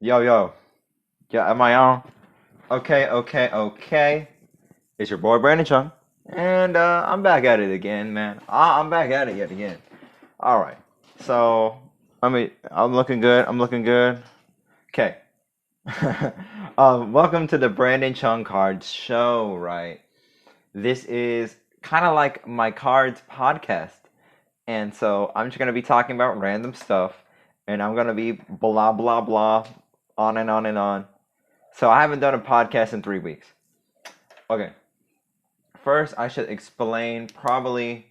Yo, yo. Yeah, am I on? Okay. It's your boy Brandon Chung. And I'm back at it again, man. I'm back at it yet again. All right. So, I'm looking good. I'm looking good. Okay. Welcome to the Brandon Chung Cards show, right? This is kind of like my cards podcast. And so I'm just going to be talking about random stuff. And I'm going to be blah, blah, blah, on and on and on. So I haven't done a podcast in 3 weeks. Okay. First, I should explain probably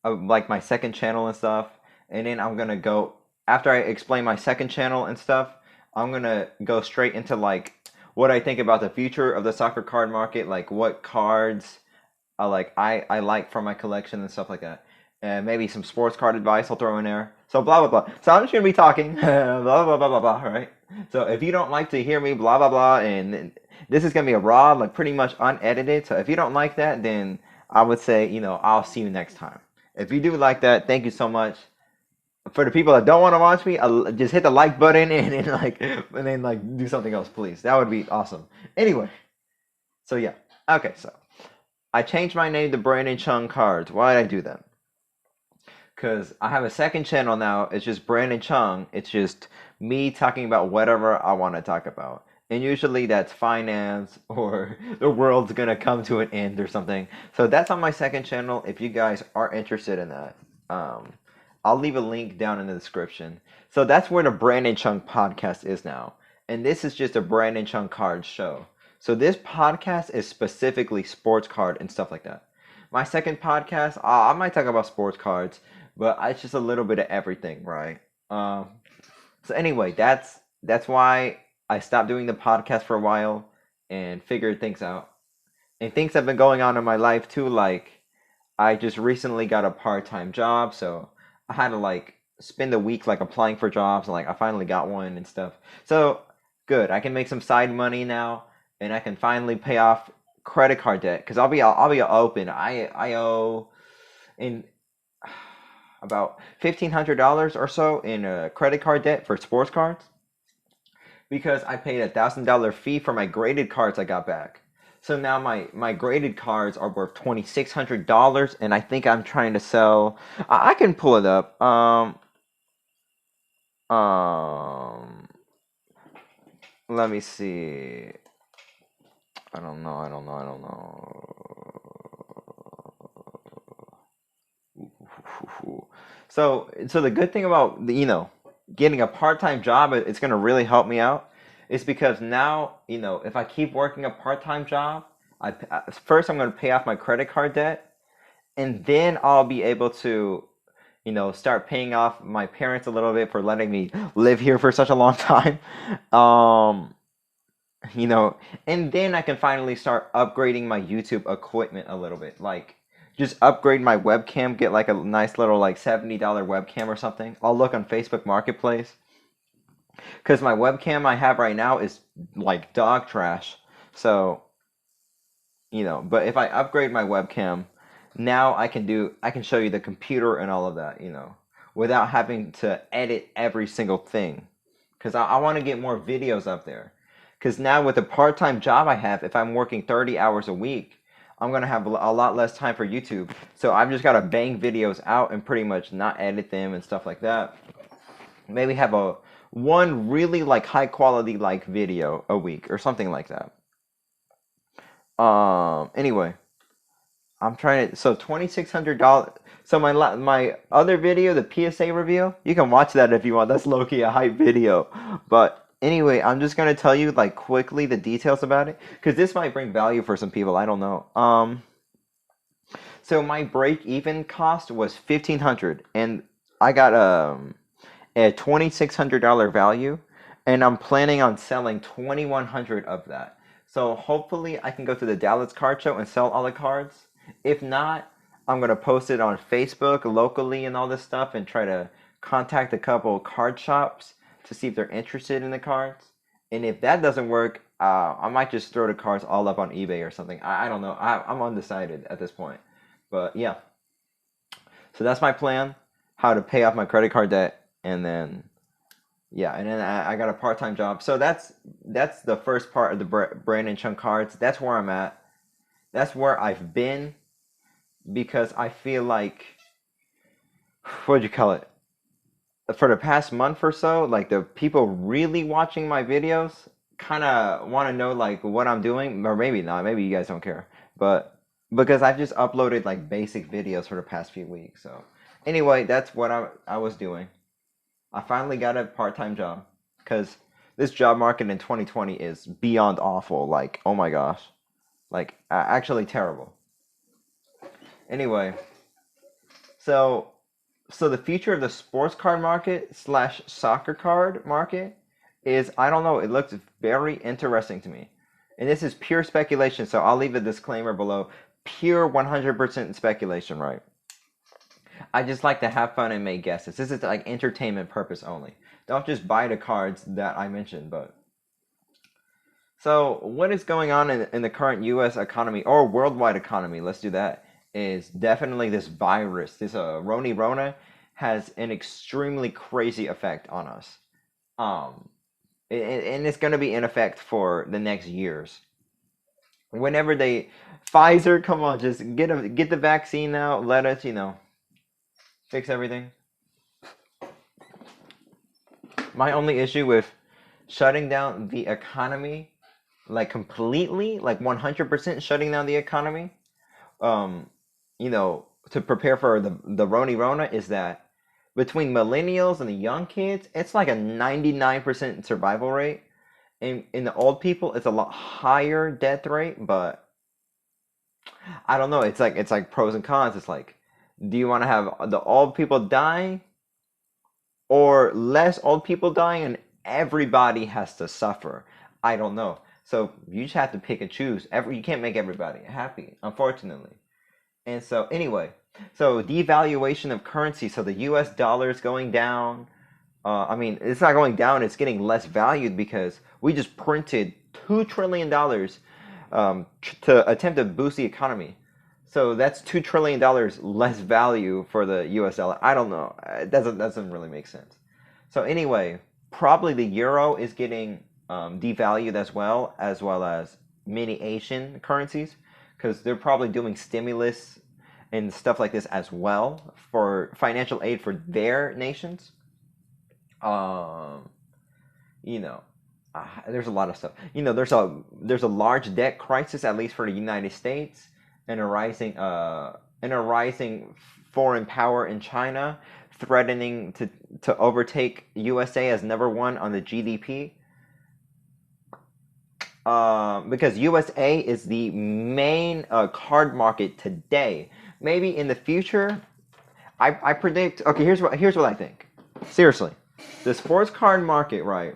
like my second channel and stuff, and then I'm gonna go after I explain my second channel and stuff. I'm gonna go straight into like what I think about the future of the soccer card market, like what cards I like from my collection and stuff like that, and maybe some sports card advice I'll throw in there. So blah blah blah. So I'm just gonna be talking blah blah blah blah blah. Right. So if you don't like to hear me blah blah blah, and this is gonna be a raw, like pretty much unedited. So if you don't like that, then I would say I'll see you next time. If you do like that, thank you so much. For the people that don't want to watch me, just hit the like button and then do something else, please. That would be awesome. Anyway, so yeah. Okay, so I changed my name to Brandon Chung Cards. Why did I do that? Because I have a second channel now. It's just Brandon Chung. It's just me talking about whatever I want to talk about. And usually that's finance or the world's going to come to an end or something. So that's on my second channel if you guys are interested in that. Um, I'll leave a link down in the description. So that's where the Brandon Chung podcast is now. And this is just a Brandon Chung Cards show. So this podcast is specifically sports card and stuff like that. My second podcast, I might talk about sports cards, but it's just a little bit of everything, right? So anyway, that's why I stopped doing the podcast for a while and figured things out. And things have been going on in my life too, like I just recently got a part-time job, so I had to like spend the week like applying for jobs and like I finally got one and stuff. So good, I can make some side money now and I can finally pay off credit card debt because I'll be open. I owe in about $1,500 or so in credit card debt for sports cards because I paid $1,000 fee for my graded cards I got back. So now my graded cards are worth $2,600, and I think I'm trying to sell. I can pull it up. Um, Let me see. I don't know. So the good thing about getting a part-time job, it's gonna really help me out. Is because now if I keep working a part-time job, first I'm gonna pay off my credit card debt, and then I'll be able to start paying off my parents a little bit for letting me live here for such a long time. Um, you know, and then I can finally start upgrading my YouTube equipment a little bit. Like, just upgrade my webcam, get like a nice little like $70 webcam or something. I'll look on Facebook Marketplace because my webcam I have right now is like dog trash. So, but if I upgrade my webcam, now I can show you the computer and all of that, without having to edit every single thing. Because I want to get more videos up there. Because now with the part-time job I have, if I'm working 30 hours a week, I'm going to have a lot less time for YouTube. So I've just got to bang videos out and pretty much not edit them and stuff like that. Maybe have a one really like high quality like video a week or something like that. Anyway, I'm trying to. So $2,600. So my other video, the PSA review, you can watch that if you want. That's low key a hype video. But anyway, I'm just gonna tell you like quickly the details about it because this might bring value for some people. I don't know. So my break even cost was 1,500, and I got a $2,600 value, and I'm planning on selling 2,100 of that. So hopefully I can go to the Dallas card show and sell all the cards. If not, I'm gonna post it on Facebook locally and all this stuff and try to contact a couple card shops to see if they're interested in the cards. And if that doesn't work, I might just throw the cards all up on eBay or something. I don't know. I'm undecided at this point. But yeah, so that's my plan: how to pay off my credit card debt, and then Yeah, and then I got a part-time job. So that's the first part of the brand and Chung Cards. That's where I'm at. That's where I've been because I feel like what'd you call it? For the past month or so, like the people really watching my videos kind of want to know like what I'm doing, or maybe not. Maybe you guys don't care, but because I've just uploaded like basic videos for the past few weeks. So anyway, that's what I was doing. I finally got a part-time job because this job market in 2020 is beyond awful. Like, oh my gosh, like actually terrible. Anyway, so so the future of the sports card market slash soccer card market is I don't know. It looks very interesting to me, and this is pure speculation. So I'll leave a disclaimer below. Pure 100% speculation, right? I just like to have fun and make guesses. This is like entertainment purpose only. Don't just buy the cards that I mentioned. But so what is going on in the current U.S. economy or worldwide economy? Let's do that. Is definitely this virus, this Rona, has an extremely crazy effect on us. Um, and it's going to be in effect for the next years. Whenever they, Pfizer, come on, just get the vaccine now. Let us, fix everything. My only issue with shutting down the economy, like completely, like 100% shutting down the economy, um, to prepare for the Rona is that between millennials and the young kids, it's like a 99% survival rate. In the old people, it's a lot higher death rate, but I don't know. It's like pros and cons. It's like, do you want to have the old people dying or less old people dying and everybody has to suffer? I don't know. So you just have to pick and choose. You can't make everybody happy, unfortunately. And so anyway, so devaluation of currency. So the U.S. dollar is going down. I mean, it's not going down. It's getting less valued because we just printed $2 trillion to attempt to boost the economy. So that's $2 trillion less value for the U.S. dollar. I don't know. It doesn't really make sense. So anyway, probably the euro is getting devalued as well as many Asian currencies, because they're probably doing stimulus and stuff like this as well for financial aid for their nations. Um, you know, there's a lot of stuff. There's a large debt crisis, at least for the United States, and a rising foreign power in China, threatening to overtake USA as number one on the GDP. Because USA is the main card market today. Maybe in the future, I predict. Okay, here's what I think. Seriously, the sports card market, right?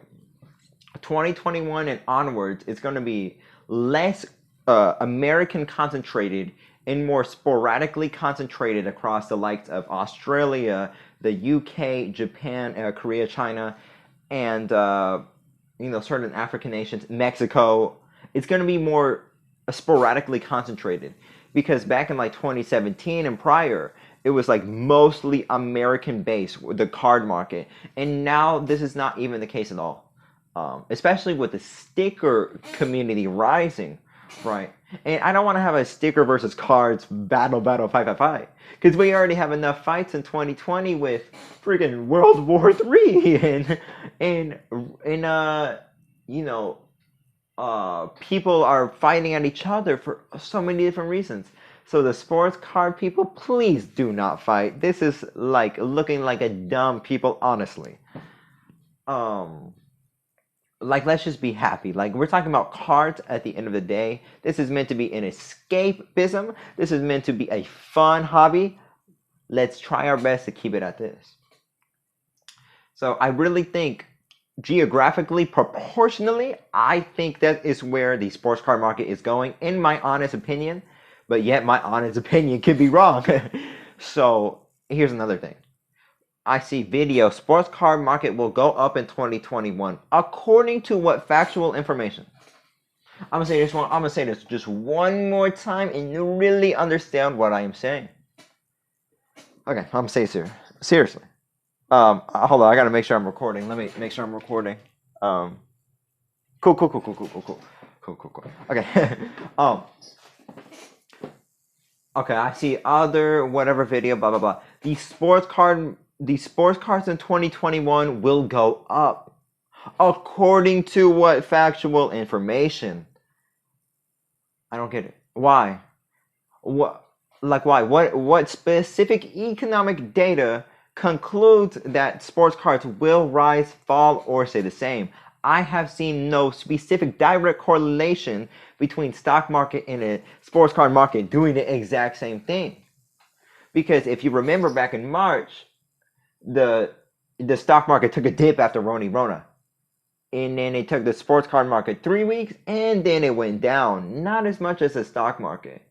2021 and onwards, it's going to be less American concentrated and more sporadically concentrated across the likes of Australia, the UK, Japan, Korea, China, and certain African nations, Mexico. It's going to be more sporadically concentrated because back in like 2017 and prior, it was like mostly American based, the card market, and now this is not even the case at all. Especially with the sticker community rising, right? And I don't want to have a sticker versus cards battle fight fight because we already have enough fights in 2020 with freaking World War III and you know people are fighting at each other for so many different reasons. So the sports card people, please do not fight. This is like looking like a dumb people, honestly. Um, like let's just be happy. Like we're talking about cards at the end of the day. This is meant to be an escapism. This is meant to be a fun hobby. Let's try our best to keep it at this. So I really think geographically, proportionally, I think that is where the sports card market is going, in my honest opinion. But yet my honest opinion could be wrong. So here's another thing. I see video sports card market will go up in 2021 according to what factual information. I'm gonna say this just one more time and you really understand what I am saying. Okay, I'm gonna say it seriously. Hold on, I gotta make sure I'm recording. Let me make sure I'm recording. Um, cool. Okay. um, okay. I see other whatever video. Blah blah blah. The sports cards in 2021 will go up, according to what factual information? I don't get it. Why? What? Like why? What specific economic data concludes that sports cards will rise, fall, or stay the same? I have seen no specific direct correlation between stock market and a sports card market doing the exact same thing. Because if you remember back in March, the stock market took a dip after Rona. And then it took the sports card market 3 weeks, and then it went down. Not as much as the stock market.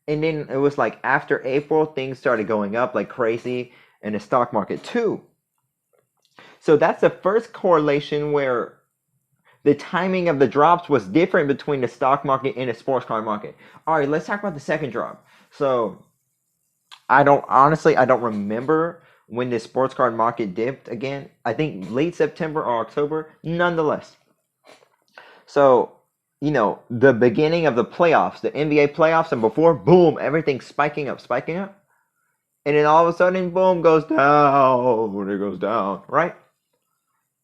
And then it was like after April, things started going up like crazy in the stock market too. So that's the first correlation where the timing of the drops was different between the stock market and the sports card market. All right, let's talk about the second drop. So I don't remember when the sports card market dipped again. I think late September or October, nonetheless. So the beginning of the playoffs, the NBA playoffs, and before, boom, everything's spiking up. And then all of a sudden, boom, goes down. It goes down, right?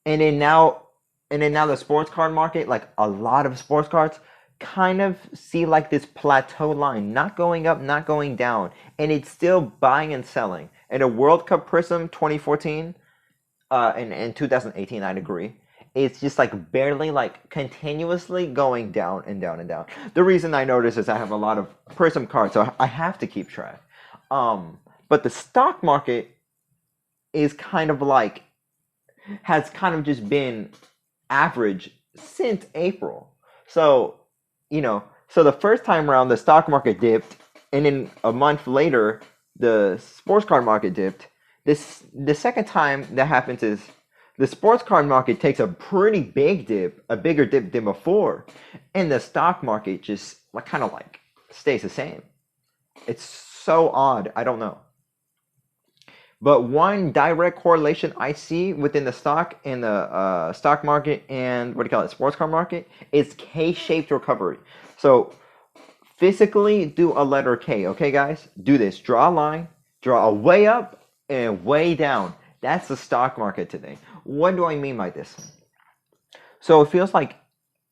And then now the sports card market, like a lot of sports cards, kind of see like this plateau line, not going up, not going down. And it's still buying and selling. And the World Cup Prism 2014 and 2018, I'd agree. It's just like barely like continuously going down and down and down. The reason I know this is I have a lot of Prism cards, so I have to keep track. But the stock market is kind of like has kind of just been average since April. So so the first time around the stock market dipped, and then a month later the sports card market dipped. The second time that happens is the sports card market takes a pretty big dip, a bigger dip than before, and the stock market just kind of like stays the same. It's so odd. I don't know. But one direct correlation I see within the stock and the stock market and sports card market is K-shaped recovery. So physically do a letter K, okay, guys? Do this. Draw a line, draw a way up and way down. That's the stock market today. What do I mean by this? So it feels like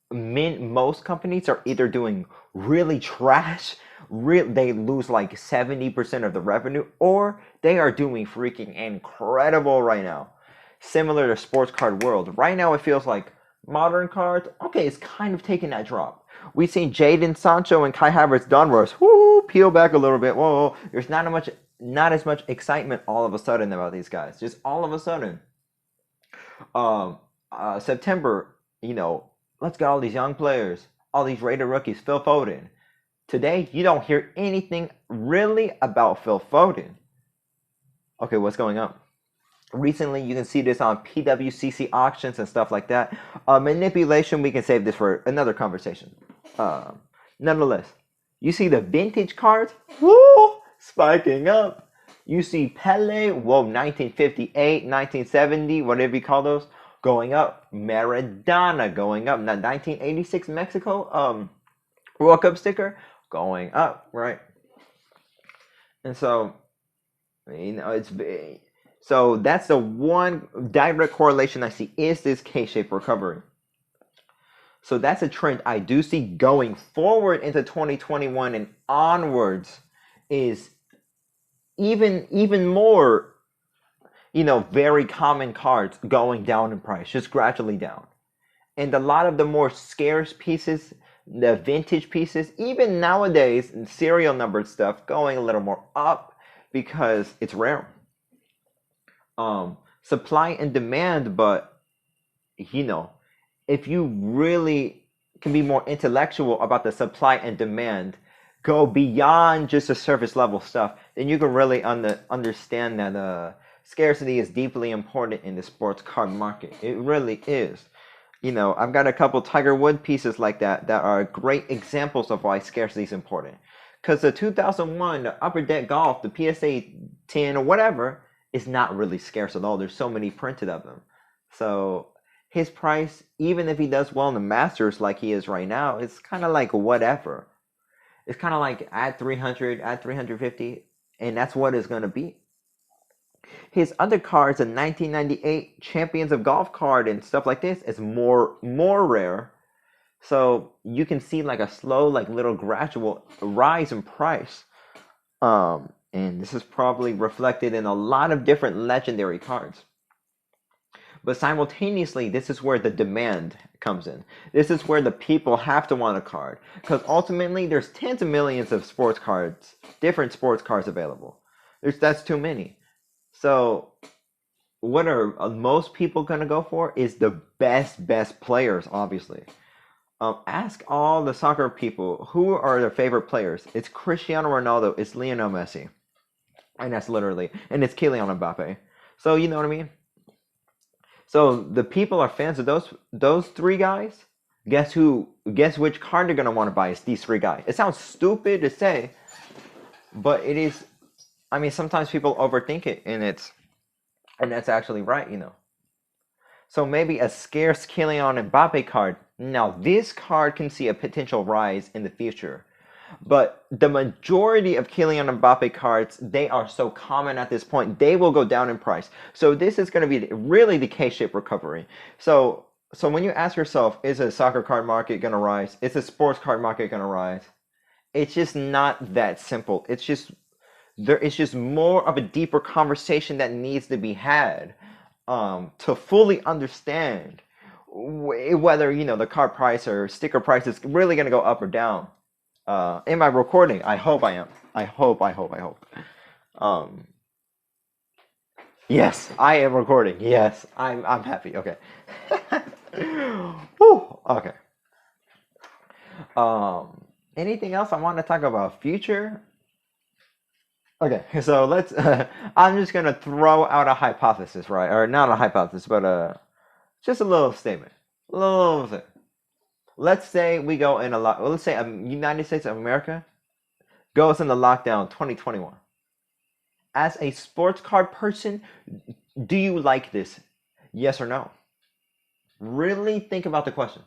most companies are either doing really trash, they lose like 70% of the revenue, or they are doing freaking incredible right now. Similar to sports card world. Right now it feels like modern cards, okay, it's kind of taking that drop. We've seen Jadon Sancho and Kai Havertz Donruss, peel back a little bit. Whoa, there's not as much excitement all of a sudden about these guys. Just all of a sudden. September, let's get all these young players, all these rated rookies, Phil Foden. Today, you don't hear anything really about Phil Foden. Okay, what's going on? Recently, you can see this on PWCC auctions and stuff like that. Manipulation, we can save this for another conversation. Nonetheless, you see the vintage cards, spiking up. You see Pele, 1958, 1970, whatever you call those, going up. Maradona going up. 1986 Mexico World Cup sticker going up, right? And so, so that's the one direct correlation I see is this K-shaped recovery. So that's a trend I do see going forward into 2021 and onwards is even more, very common cards going down in price, just gradually down. And a lot of the more scarce pieces, the vintage pieces, even nowadays, serial numbered stuff going a little more up because it's rare. Supply and demand, but if you really can be more intellectual about the supply and demand, go beyond just the surface level stuff, then you can really understand that scarcity is deeply important in the sports card market. It really is. I've got a couple Tiger Woods pieces like that are great examples of why scarcity is important. Because the 2001, the Upper Deck Golf, the PSA 10 or whatever, is not really scarce at all. There's so many printed of them. So his price, even if he does well in the Masters like he is right now, it's kind of like whatever. It's kind of like at 300, at 350, and that's what it's going to be. His other cards, a 1998 Champions of Golf card and stuff like this, is more rare. So you can see like a slow, like little gradual rise in price. And this is probably reflected in a lot of different legendary cards. But simultaneously, this is where the demand comes in. This is where the people have to want a card. Because ultimately, there's tens of millions of sports cards, different sports cards available. That's too many. So what are most people going to go for is the best players, obviously. Ask all the soccer people who are their favorite players. It's Cristiano Ronaldo, it's Lionel Messi. And that's literally, and it's Kylian Mbappe. So you know what I mean? So the people are fans of those three guys. Guess which card they're gonna want to buy is these three guys. It sounds stupid to say, but it is. I mean, sometimes people overthink it, and that's actually right, you know. So maybe a scarce Kylian Mbappe card. Now this card can see a potential rise in the future. But the majority of Kylian Mbappe cards, they are so common at this point, they will go down in price. So this is going to be really the K-shaped recovery. So when you ask yourself, is a soccer card market going to rise? Is a sports card market going to rise? It's just not that simple. It's just more of a deeper conversation that needs to be had to fully understand whether, you know, the card price or sticker price is really going to go up or down. Am I recording? I hope I am. I hope. Yes, I am recording. Yes, I'm happy. Okay. Whew, okay. Anything else I want to talk about? Future? Okay, so let's. I'm just gonna throw out a hypothesis, right? Or not a hypothesis, but just a little statement. A little thing. Let's say we go in a lot. Let's say United States of America goes into lockdown 2021. As a sports card person, do you like this? Yes or no? Really think about the question.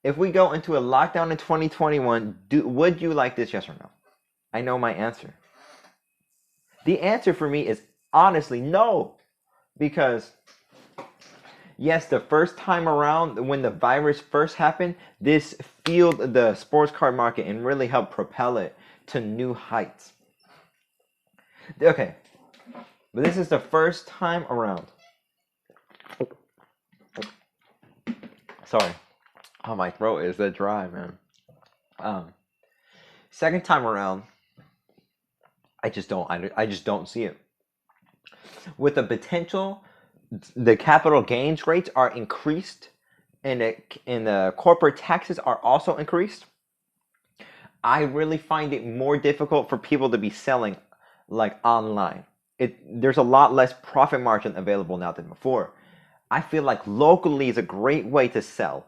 If we go into a lockdown in 2021, would you like this? Yes or no? I know my answer. The answer for me is honestly no, because yes, the first time around when the virus first happened, this fueled the sports card market and really helped propel it to new heights. Okay, but this is the first time around. Sorry, oh, my throat is that dry, man. Second time around, I just don't see it. With the potential, the capital gains rates are increased, and the corporate taxes are also increased. I really find it more difficult for people to be selling like online. There's a lot less profit margin available now than before. I feel like locally is a great way to sell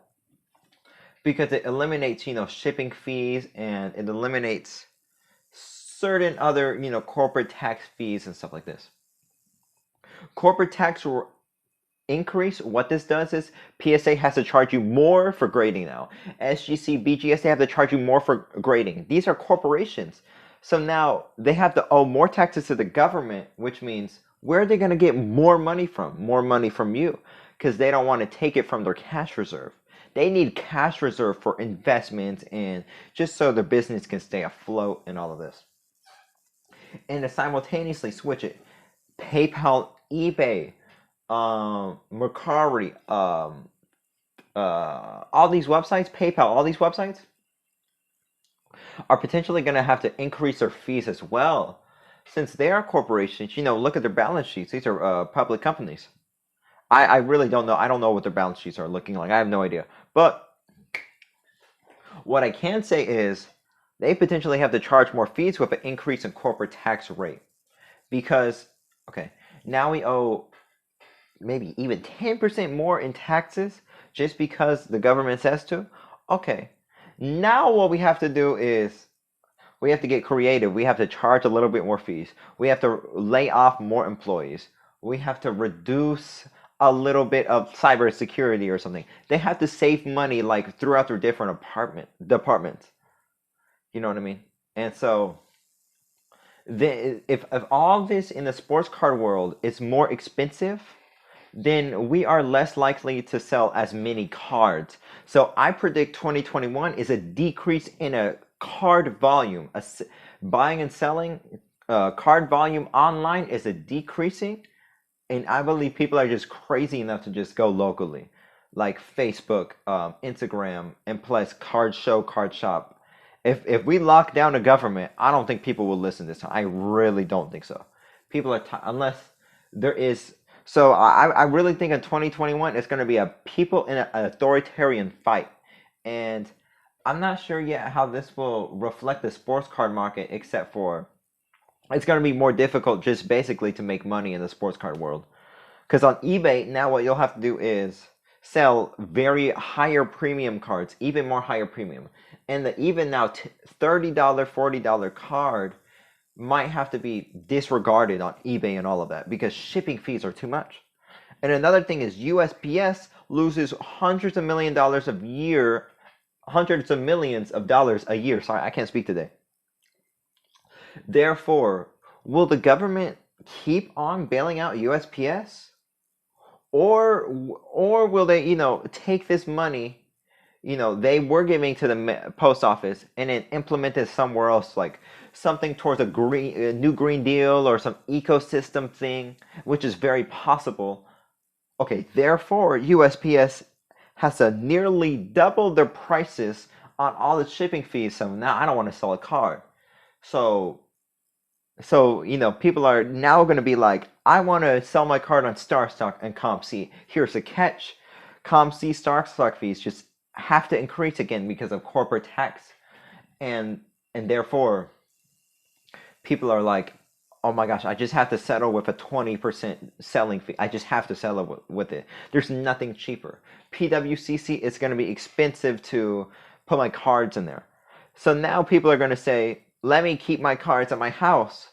because it eliminates, you know, shipping fees, and it eliminates certain other, you know, corporate tax fees and stuff like this. Corporate tax increase, what this does is PSA has to charge you more for grading now. SGC, BGS, they have to charge you more for grading. These are corporations. So now they have to owe more taxes to the government, which means where are they going to get more money from? More money from you, because they don't want to take it from their cash reserve. They need cash reserve for investments and just so their business can stay afloat and all of this. And to simultaneously switch it, PayPal, eBay, Mercari, all these websites, PayPal, all these websites are potentially going to have to increase their fees as well, since they are corporations. You know, look at their balance sheets. These are public companies. I really don't know. I don't know what their balance sheets are looking like. I have no idea. But what I can say is they potentially have to charge more fees with an increase in corporate tax rate. Because, okay, now we owe maybe even 10% more in taxes just because the government says to. Okay, now what we have to do is We have to get creative. We have to charge a little bit more fees. We have to lay off more employees. We have to reduce a little bit of cybersecurity or something. They have to save money like throughout their different departments. You know what I mean? And so if all this in the sports card world is more expensive, then we are less likely to sell as many cards. So I predict 2021 is a decrease in a card volume. Buying and selling card volume online is a decreasing, and I believe people are just crazy enough to just go locally, like Facebook, Instagram, and plus card show, card shop. If we lock down the government, I don't think people will listen this time. I really don't think so. People are unless there is. So I really think in 2021 it's going to be a people in an authoritarian fight, and I'm not sure yet how this will reflect the sports card market, except for it's going to be more difficult just basically to make money in the sports card world. Because on eBay, now what you'll have to do is sell very higher premium cards, even more higher premium. And the even now $30, $40 card might have to be disregarded on eBay and all of that because shipping fees are too much. And another thing is USPS loses hundreds of millions of dollars a year. Sorry, I can't speak today. Therefore, will the government keep on bailing out USPS? Or will they, take this money, they were giving to the post office and then implement it somewhere else, like something towards a new Green Deal or some ecosystem thing, which is very possible. Okay, therefore, USPS has to nearly double their prices on all the shipping fees. So now I don't want to sell a card. So people are now going to be like, I want to sell my card on Star Stock and ComC. Here's the catch. ComC Star Stock fees just have to increase again because of corporate tax. And therefore, people are like, oh my gosh, I just have to settle with a 20% selling fee. I just have to settle with it. There's nothing cheaper. PWCC is going to be expensive to put my cards in there. So now people are going to say, let me keep my cards at my house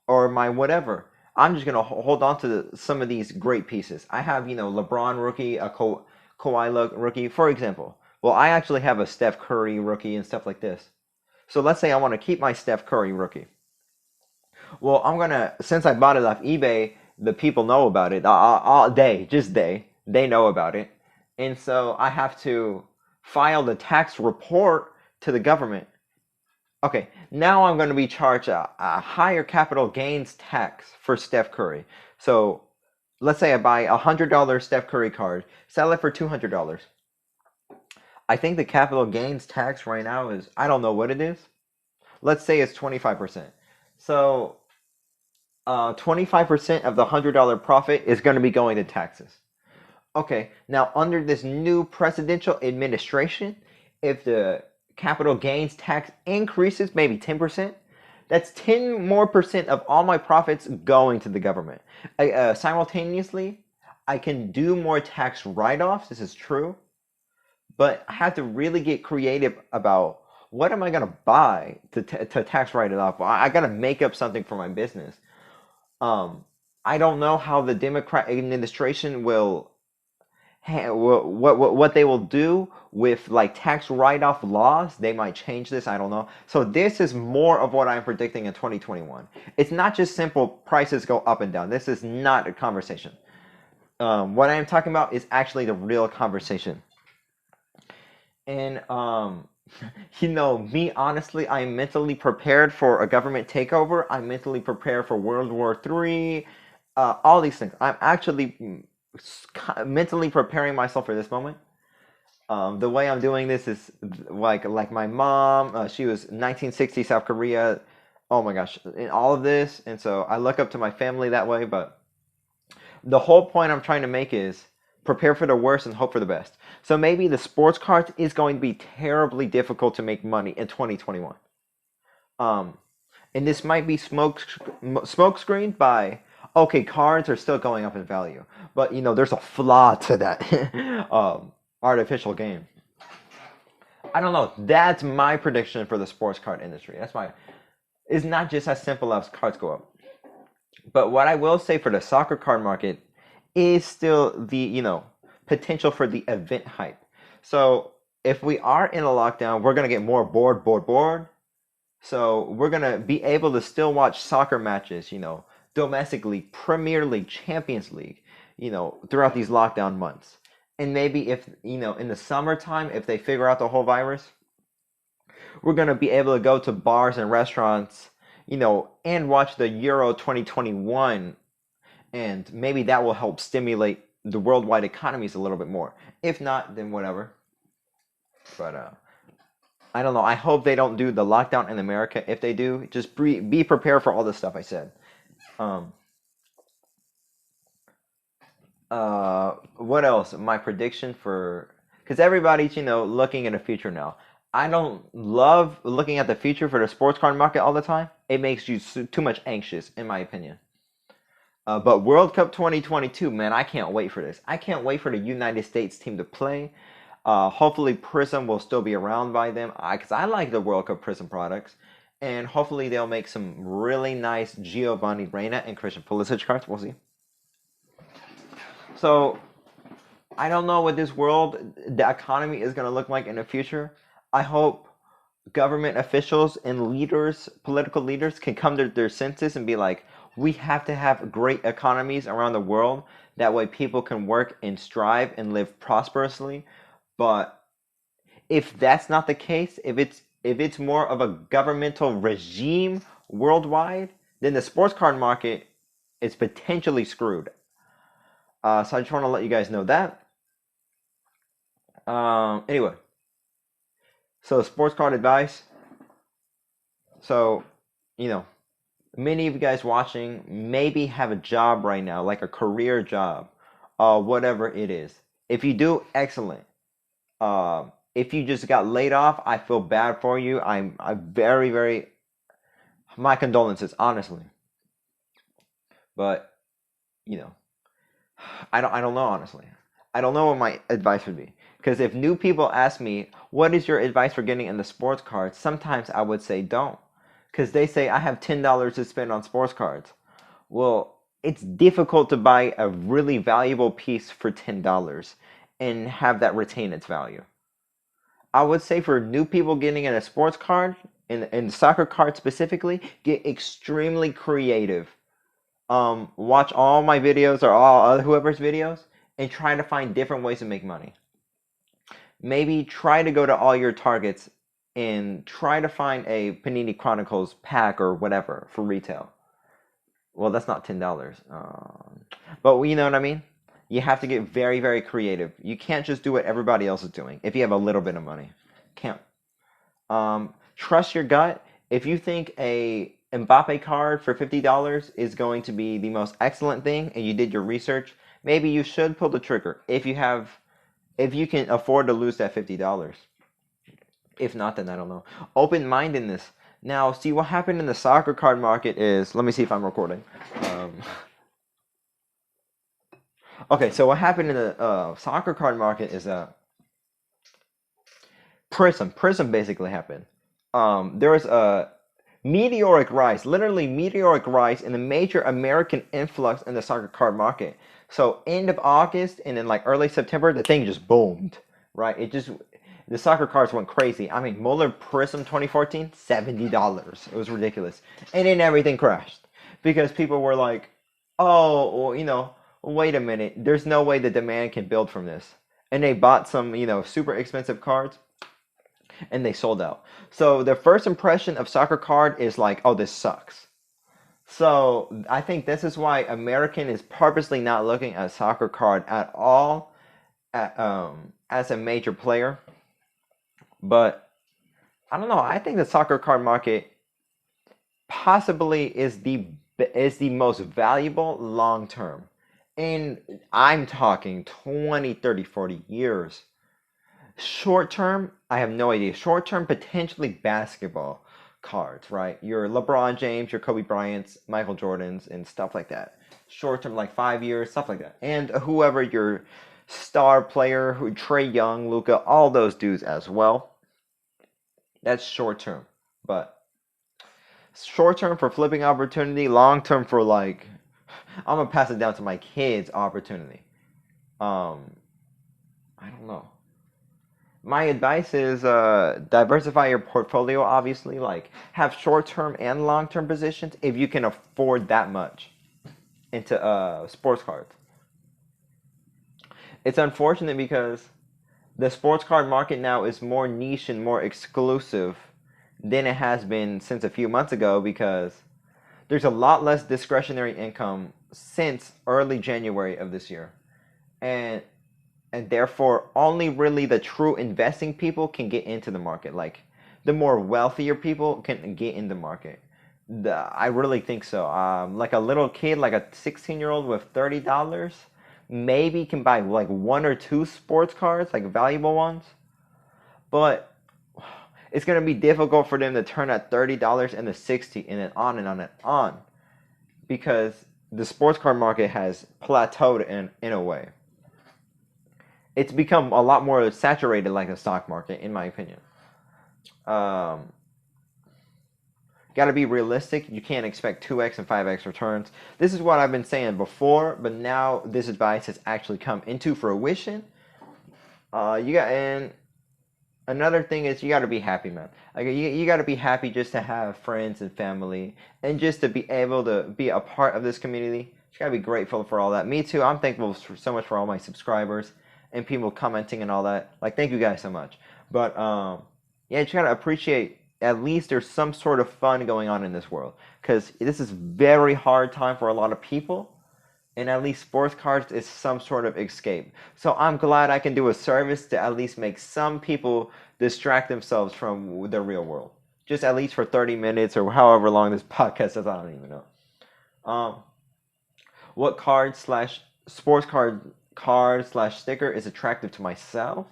or my whatever. I'm just going to hold on to some of these great pieces. I have, LeBron rookie, a Kawhi rookie, for example. Well, I actually have a Steph Curry rookie and stuff like this. So let's say I want to keep my Steph Curry rookie. Well, since I bought it off eBay, the people know about it. They know about it. And so I have to file the tax report to the government. Okay, now I'm going to be charged a higher capital gains tax for Steph Curry. So let's say I buy a $100 Steph Curry card, sell it for $200. I think the capital gains tax right now is, I don't know what it is. Let's say it's 25%. So 25% of the $100 profit is going to be going to taxes. Okay, now under this new presidential administration, if the capital gains tax increases maybe 10%, that's 10 more percent of all my profits going to the government. Simultaneously, I can do more tax write-offs. This is true, but I have to really get creative about what am I going to buy to tax write it off. I got to make up something for my business. I don't know how the Democrat administration will what they will do with like tax write-off laws. They might change this, I don't know. So this is more of what I'm predicting in 2021. It's not just simple prices go up and down. This is not a conversation. What I'm talking about is actually the real conversation. And me honestly, I'm mentally prepared for a government takeover. I'm mentally prepared for World War III, all these things. I'm actually mentally preparing myself for this moment. The way I'm doing this is like my mom. She was 1960 South Korea. Oh my gosh, in all of this, and so I look up to my family that way. But the whole point I'm trying to make is prepare for the worst and hope for the best. So maybe the sports cards is going to be terribly difficult to make money in 2021. And this might be smoke screened by, okay, cards are still going up in value, but there's a flaw to that artificial game. I don't know. That's my prediction for the sports card industry. That's my It's not just as simple as cards go up. But what I will say for the soccer card market is still the, potential for the event hype. So if we are in a lockdown, we're going to get more bored. So we're going to be able to still watch soccer matches, domestically, Premier League, Champions League, throughout these lockdown months. And maybe if, in the summertime, if they figure out the whole virus, we're going to be able to go to bars and restaurants, and watch the Euro 2021, and maybe that will help stimulate the worldwide economies a little bit more. If not, then whatever. But I don't know. I hope they don't do the lockdown in America. If they do, just be prepared for all the stuff I said. Um, what else? My prediction for, because everybody's looking in the future now. I don't love looking at the future for the sports card market all the time. It makes you too much anxious, in my opinion. But World Cup 2022, man, I can't wait for this. I can't wait for the United States team to play. Hopefully, Prism will still be around by then, because I like the World Cup Prism products. And hopefully, they'll make some really nice Giovanni Reina and Christian Pulisic cards. We'll see. So, I don't know what this world, the economy is going to look like in the future. I hope government officials and leaders, political leaders, can come to their senses and be like, we have to have great economies around the world. That way people can work and strive and live prosperously. But if that's not the case, if it's more of a governmental regime worldwide, then the sports card market is potentially screwed. So I just want to let you guys know that. Anyway, so sports card advice. So, many of you guys watching maybe have a job right now, like a career job, whatever it is. If you do, excellent. If you just got laid off, I feel bad for you. I'm very, very, my condolences, honestly. But, you know, I don't know, honestly. I don't know what my advice would be. Because if new people ask me, what is your advice for getting into sports cards? Sometimes I would say don't. Because they say, I have $10 to spend on sports cards. Well, it's difficult to buy a really valuable piece for $10 and have that retain its value. I would say for new people getting in a sports card, in soccer card specifically, get extremely creative. Watch all my videos or all other whoever's videos and try to find different ways to make money. Maybe try to go to all your targets and try to find a Panini Chronicles pack or whatever for retail. Well, that's not $10. But you know what I mean? You have to get very, very creative. You can't just do what everybody else is doing if you have a little bit of money. Can't. Trust your gut. If you think a Mbappe card for $50 is going to be the most excellent thing and you did your research, maybe you should pull the trigger if you can afford to lose that $50. If not, then I don't know. Open-mindedness. Now, see, what happened in the soccer card market is, let me see if I'm recording. Okay, so what happened in the soccer card market is Prism basically happened. There was a meteoric rise, literally meteoric rise in the major American influx in the soccer card market. So end of August and then like early September, the thing just boomed, right? The soccer cards went crazy. I mean, Muller Prism 2014, $70. It was ridiculous. And then everything crashed because people were like, oh, well, wait a minute. There's no way the demand can build from this. And they bought some, super expensive cards and they sold out. So the first impression of soccer card is like, oh, this sucks. So I think this is why American is purposely not looking at soccer card at all as a major player. But I don't know. I think the soccer card market possibly is the most valuable long term. And I'm talking 20, 30, 40 years. Short term, I have no idea. Short term, potentially basketball cards, right? Your LeBron James, your Kobe Bryant's, Michael Jordan's, and stuff like that. Short term, like 5 years, stuff like that. And whoever your star player, Trae Young, Luka, all those dudes as well. That's short term. But Short term for flipping opportunity, long term for like I'm gonna pass it down to my kids opportunity. Um, I don't know. My advice is diversify your portfolio. Obviously, like have short term and long term positions if you can afford that much into sports cards. It's unfortunate because the sports card market now is more niche and more exclusive than it has been since a few months ago because there's a lot less discretionary income since early January of this year. And therefore only really the true investing people can get into the market. Like the more wealthier people can get in the market. I really think so. Like a little kid, like a 16-year-old with $30, maybe can buy like one or two sports cards, like valuable ones. But it's gonna be difficult for them to turn that $30 into 60 and then on and on and on because the sports card market has plateaued in a way. It's become a lot more saturated like the stock market, in my opinion. Um, Got to be realistic. You can't expect 2x and 5x returns. This is what I've been saying before, but now this advice has actually come into fruition. And another thing is you got to be happy, man. Like you got to be happy just to have friends and family, and just to be able to be a part of this community. You got to be grateful for all that. Me too. I'm thankful so much for all my subscribers and people commenting and all that. Like, thank you guys so much. But yeah, you got to appreciate at least there's some sort of fun going on in this world, because this is very hard time for a lot of people, and at least sports cards is some sort of escape. So I'm glad I can do a service to at least make some people distract themselves from the real world, just at least for 30 minutes or however long this podcast is. I don't even know. um what card slash sports card slash sticker is attractive to myself?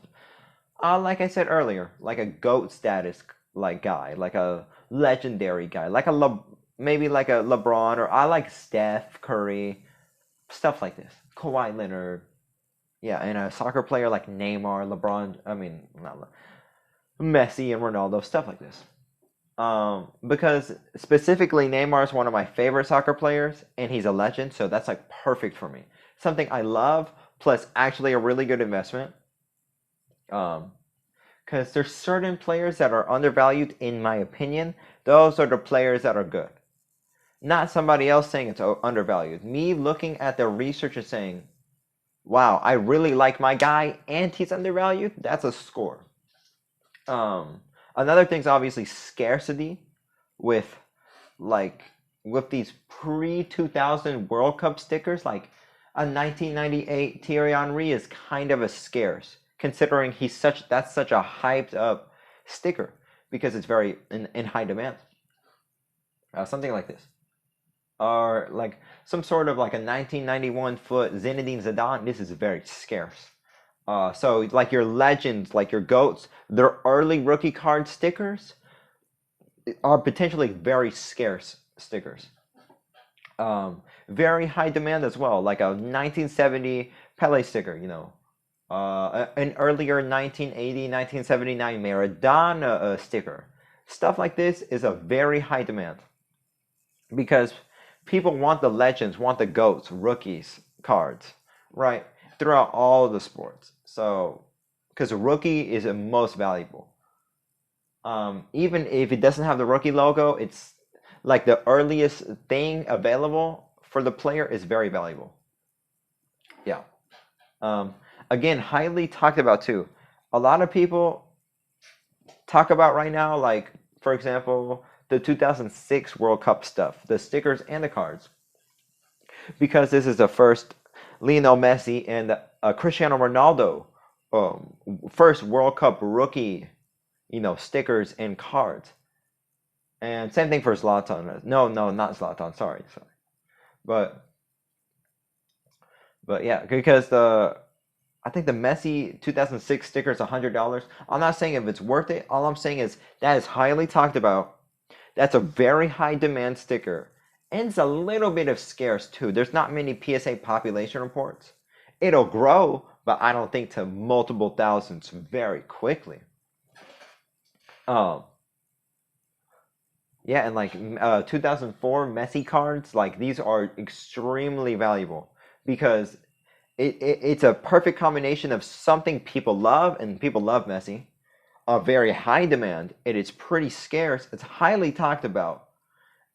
Like I said earlier, like a GOAT status like guy, like a legendary guy, like maybe like a LeBron, or I like Steph Curry, stuff like this. Kawhi Leonard, yeah, and a soccer player like Neymar, LeBron. I mean, not Messi and Ronaldo, stuff like this. Because specifically Neymar is one of my favorite soccer players, and he's a legend, so that's like perfect for me. Something I love, plus actually a really good investment. Because there's certain players that are undervalued, in my opinion. Those are the players that are good. Not somebody else saying it's undervalued. Me looking at the research and saying, wow, I really like my guy and he's undervalued. That's a score. Another thing's obviously scarcity with like with these pre-2000 World Cup stickers. Like a 1998 Thierry Henry is kind of a scarce, considering that's such a hyped up sticker because it's very in high demand. Something like this, or like some sort of like a 1991 foot Zinedine Zidane. This is very scarce. So like your legends, like your GOATs, their early rookie card stickers are potentially very scarce stickers. Very high demand as well, like a 1970 Pele sticker, an earlier 1980, 1979 Maradona sticker. Stuff like this is a very high demand because people want the legends, want the GOATs, rookies cards, right? Throughout all the sports. So, because a rookie is the most valuable. Even if it doesn't have the rookie logo, it's like the earliest thing available for the player is very valuable. Yeah. Again, highly talked about too. A lot of people talk about right now, like, for example, the 2006 World Cup stuff, the stickers and the cards, because this is the first Lionel Messi and Cristiano Ronaldo first World Cup rookie, stickers and cards. And same thing for Zlatan. No, not Zlatan. Sorry. But yeah, because I think the Messi 2006 sticker is $100. I'm not saying if it's worth it. All I'm saying is that is highly talked about. That's a very high demand sticker. And it's a little bit of scarce too. There's not many PSA population reports. It'll grow, but I don't think to multiple thousands very quickly. Yeah, and like 2004 Messi cards, like these are extremely valuable because it's a perfect combination of something people love, and people love Messi, a very high demand. It is pretty scarce. It's highly talked about,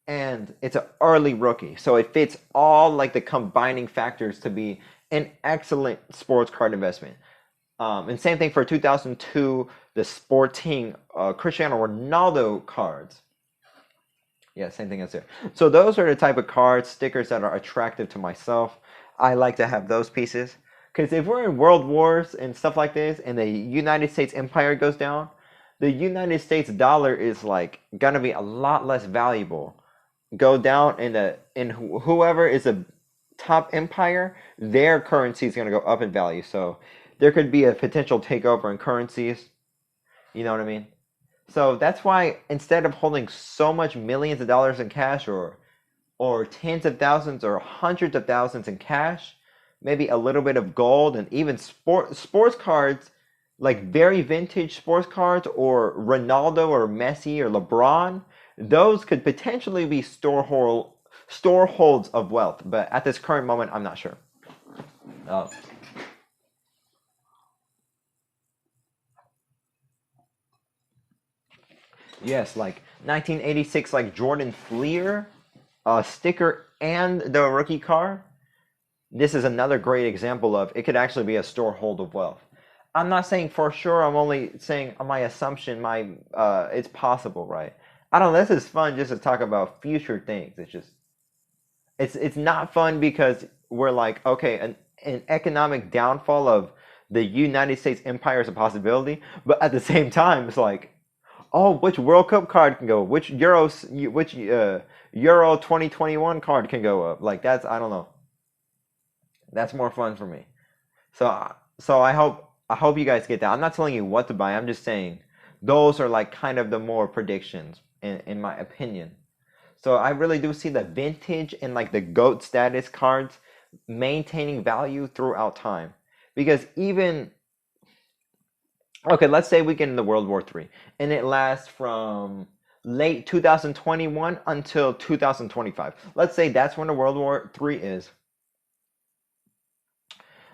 and it's an early rookie. So it fits all like the combining factors to be an excellent sports card investment. And same thing for 2002, the Sporting Cristiano Ronaldo cards. Yeah, same thing as there. So those are the type of cards, stickers that are attractive to myself. I like to have those pieces. Because if we're in world wars and stuff like this, and the United States empire goes down, the United States dollar is like gonna be a lot less valuable. Go down, and whoever is a top empire, their currency is gonna go up in value. So there could be a potential takeover in currencies. You know what I mean? So that's why instead of holding so much millions of dollars in cash, or tens of thousands or hundreds of thousands in cash, maybe a little bit of gold, and even sports cards, like very vintage sports cards, or Ronaldo or Messi or LeBron, those could potentially be storeholds of wealth. But at this current moment, I'm not sure. Uh, yes, like 1986, like Jordan Fleer, sticker and the rookie card. This is another great example of it could actually be a storehold of wealth. I'm not saying for sure. I'm only saying my assumption. It's possible, right? I don't know. This is fun just to talk about future things. It's not fun because we're like, okay, an economic downfall of the United States empire is a possibility, but at the same time, it's like, oh, which World Cup card can go? Which Euro 2021 card can go up? Like that's, I don't know. That's more fun for me. So I hope you guys get that. I'm not telling you what to buy. I'm just saying those are like kind of the more predictions in my opinion. So I really do see the vintage and like the GOAT status cards maintaining value throughout time. Because even, okay, let's say we get into World War III and it lasts from late 2021 until 2025. Let's say that's when the World War III is.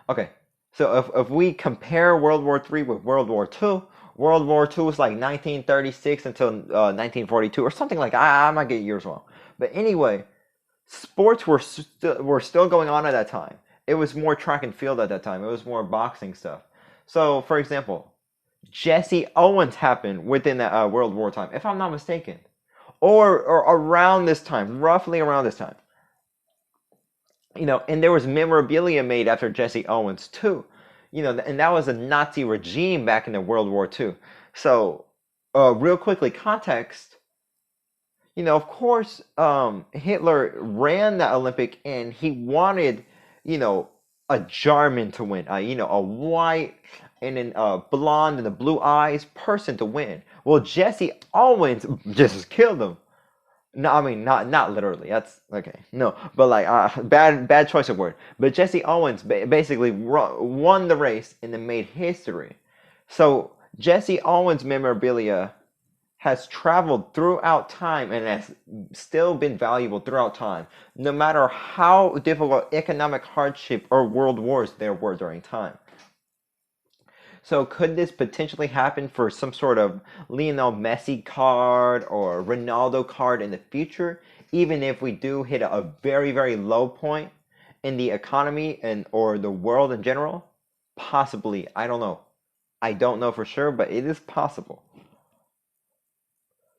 Okay, so if we compare World War III with World War II, World War II was like 1936 until 1942 or something like that. I might get years wrong. But anyway, sports were still going on at that time. It was more track and field at that time. It was more boxing stuff. So, for example, Jesse Owens happened within that World War time, if I'm not mistaken, or around this time, roughly around this time. And there was memorabilia made after Jesse Owens too. And that was a Nazi regime back in the World War II. So, real quickly, context. Of course, Hitler ran the Olympic and he wanted, you know, a German to win, a white and then a blonde and the blue eyes person to win. Well, Jesse Owens just killed him. No, I mean not literally. That's okay. No, but like bad choice of word. But Jesse Owens basically won the race and then made history. So Jesse Owens memorabilia has traveled throughout time and has still been valuable throughout time, no matter how difficult economic hardship or world wars there were during time. So could this potentially happen for some sort of Lionel Messi card or Ronaldo card in the future, even if we do hit a very, very low point in the economy and or the world in general? Possibly. I don't know. I don't know for sure, but it is possible.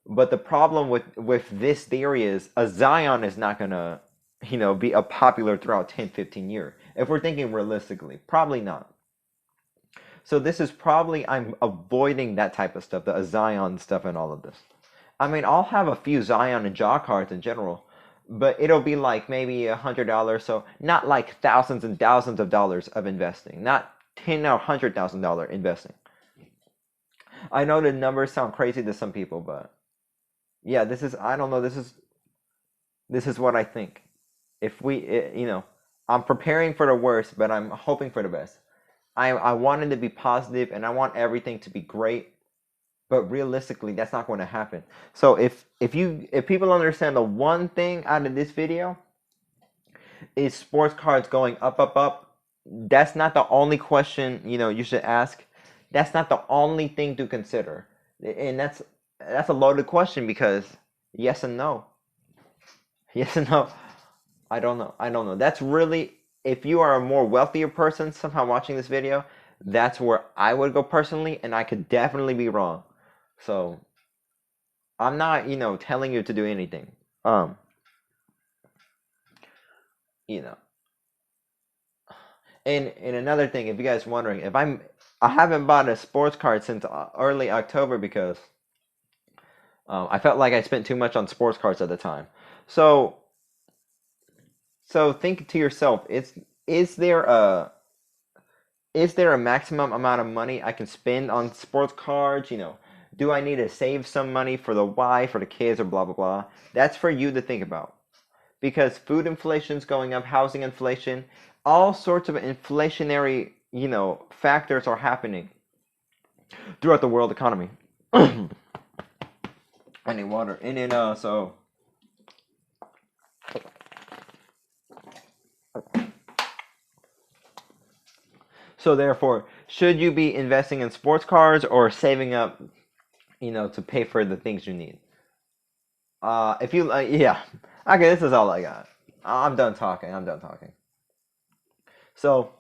But the problem with this theory is a Zion is not gonna, be a popular throughout 10, 15 years. If we're thinking realistically, probably not. So this is probably I'm avoiding that type of stuff, the Zion stuff and all of this. I mean, I'll have a few Zion and Jaw cards in general, but it'll be like maybe $100. So not like thousands and thousands of dollars of investing, not ten or $100,000 investing. I know the numbers sound crazy to some people, but yeah, this is I don't know. This is what I think. If I'm preparing for the worst, but I'm hoping for the best. I want it to be positive, and I want everything to be great. But realistically, that's not going to happen. So if people understand the one thing out of this video is sports cards going up, up, up, that's not the only question, you should ask. That's not the only thing to consider. And that's a loaded question because yes and no. Yes and no. I don't know. I don't know. That's really, if you are a more wealthier person somehow watching this video, that's where I would go personally, and I could definitely be wrong. So I'm not, telling you to do anything. Um, you know. And another thing, if you guys are wondering, I haven't bought a sports card since early October because I felt like I spent too much on sports cards at the time. So think to yourself, is there a is there a maximum amount of money I can spend on sports cards? Do I need to save some money for the wife or the kids or blah blah blah? That's for you to think about. Because food inflation is going up, housing inflation, all sorts of inflationary, factors are happening throughout the world economy. I need water. And then so therefore, should you be investing in sports cards or saving up, to pay for the things you need? If you yeah. Okay, this is all I got. I'm done talking. So,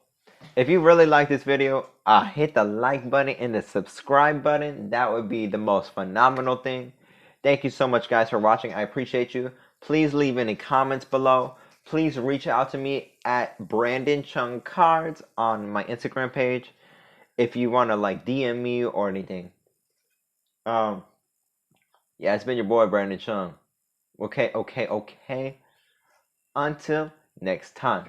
if you really like this video, hit the like button and the subscribe button. That would be the most phenomenal thing. Thank you so much, guys, for watching. I appreciate you. Please leave any comments below. Please reach out to me at Brandon Chung Cards on my Instagram page if you want to DM me or anything. Yeah, it's been your boy Brandon Chung. Okay. Until next time.